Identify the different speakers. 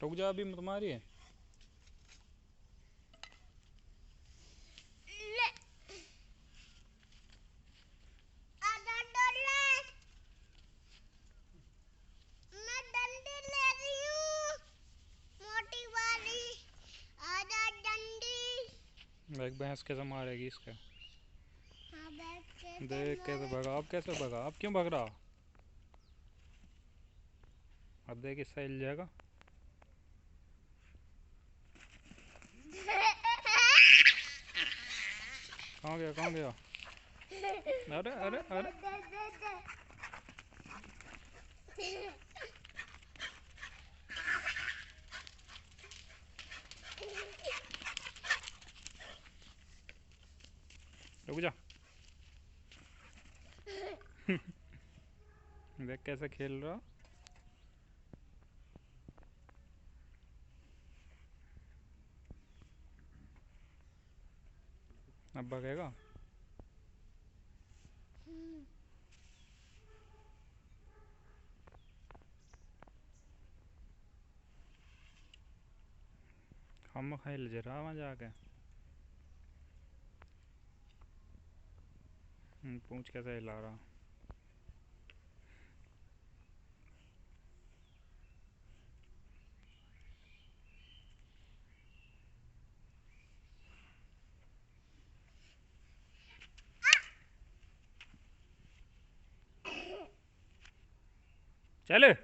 Speaker 1: रुक जा, अभी मत मारिए। देख भैंस कैसे मारेगी इसका। देख कैसे भगा, अब कैसे भगा, अब क्यों भग रहा। अब देख इससे हिल जाएगा। कहाँ गया, कहाँ गया। अरे अरे अरे, रुक जा। देख कैसे खेल रहा। अब भगेगा। हम खेल जरा वहाँ जाके। पूंछ कैसे हिला रहा। चल।